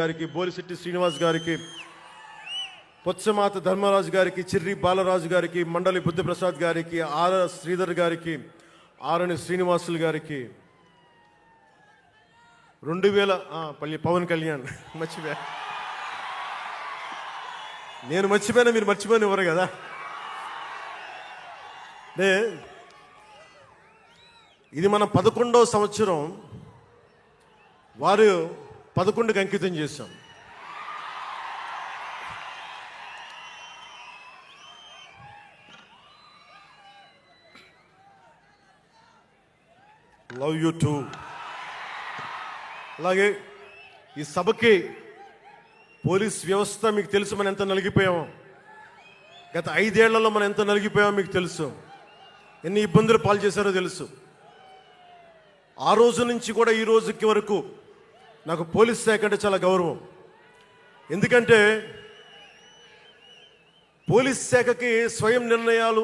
గారికి, బోలిశెట్టి శ్రీనివాస్ గారికి, పొత్సమాత ధర్మరాజు గారికి, చిర్రి బాలరాజు గారికి, మండలి బుద్ధప్రసాద్ గారికి, ఆర్ శ్రీధర్ గారికి, ఆరణి శ్రీనివాసులు గారికి, 2000 పవన్ కళ్యాణ్ మర్చిపోయా. నేను మర్చిపోయినా మీరు మర్చిపోయిన ఎవరు కదా. ఇది మన 11వ సంవత్సరం. వారు 11కి అంకితం చేశాం. Love you two. అలాగే ఈ సభకి పోలీస్ వ్యవస్థ మీకు తెలుసు, మనం ఎంత నలిగిపోయామో. గత 5 ఏళ్లలో మనం ఎంత నలిగిపోయామో మీకు తెలుసు. ఎన్ని ఇబ్బందులు పాలు చేశారో తెలుసు. ఆ రోజు నుంచి కూడా ఈ రోజుకి వరకు నాకు పోలీస్ శాఖ అంటే చాలా గౌరవం. ఎందుకంటే పోలీస్ శాఖకి స్వయం నిర్ణయాలు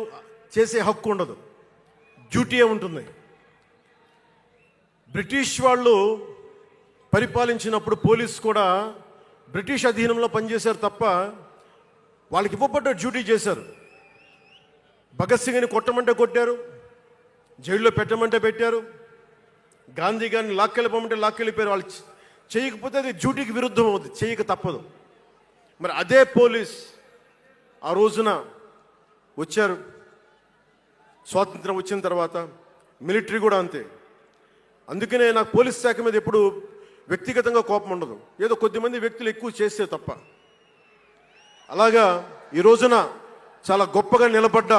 చేసే హక్కు ఉండదు, డ్యూటీయే ఉంటుంది. బ్రిటిష్ వాళ్ళు పరిపాలించినప్పుడు పోలీస్ కూడా బ్రిటిష్ అధీనంలో పనిచేశారు తప్ప వాళ్ళకి ఇవ్వబడ్డ డ్యూటీ చేశారు. భగత్ సింగ్ని కొట్టమంటే కొట్టారు, జైల్లో పెట్టమంటే పెట్టారు, గాంధీ గారిని లాక్కెళ్ళిపోమంటే లాక్కెళ్ళిపోయారు. వాళ్ళు చేయకపోతే అది డ్యూటీకి విరుద్ధం అవుతుంది, చేయక తప్పదు. మరి అదే పోలీస్ ఆ రోజున వచ్చారు. స్వాతంత్రం వచ్చిన తర్వాత మిలిటరీ కూడా అంతే. అందుకనే నాకు పోలీస్ శాఖ మీద ఎప్పుడు వ్యక్తిగతంగా కోపం ఉండదు, ఏదో కొద్దిమంది వ్యక్తులు ఎక్కువ చేస్తే తప్ప. అలాగా ఈ రోజున చాలా గొప్పగా నిలబడ్డ,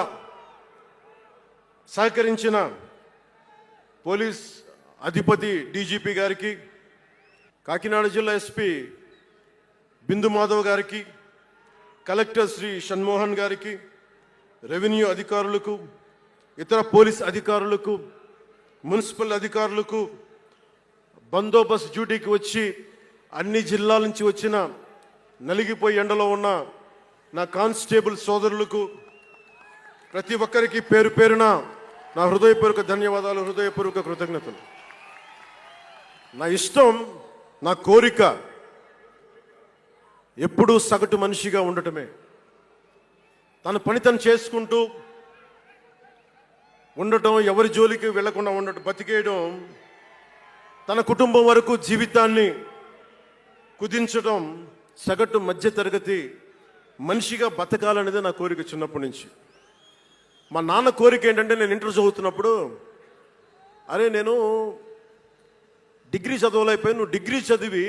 సహకరించిన పోలీస్ అధిపతి డీజీపీ గారికి, కాకినాడ జిల్లా ఎస్పీ బిందు మాధవ్ గారికి, కలెక్టర్ శ్రీ షణ్మోహన్ గారికి, రెవెన్యూ అధికారులకు, ఇతర పోలీస్ అధికారులకు, మున్సిపల్ అధికారులకు, బందోబస్తు డ్యూటీకి వచ్చి అన్ని జిల్లాల నుంచి వచ్చిన నలిగిపోయి ఎండలో ఉన్న నా కానిస్టేబుల్ సోదరులకు, ప్రతి ఒక్కరికి పేరు పేరున నా హృదయపూర్వక ధన్యవాదాలు, హృదయపూర్వక కృతజ్ఞతలు. నా ఇష్టం, నా కోరిక ఎప్పుడూ సగటు మనిషిగా ఉండటమే. తన పని తను చేసుకుంటూ ఉండటం, ఎవరి జోలికి వెళ్లకుండా ఉండటం, బతికేయడం, తన కుటుంబం వరకు జీవితాన్ని కుదించడం, సగటు మధ్యతరగతి మనిషిగా బతకాలనేది నా కోరిక చిన్నప్పటి నుంచి. మా నాన్న కోరిక ఏంటంటే, నేను ఇంటర్ చదువుతున్నప్పుడు, అరే నేను డిగ్రీ చదవలేకపోయి, నువ్వు డిగ్రీ చదివి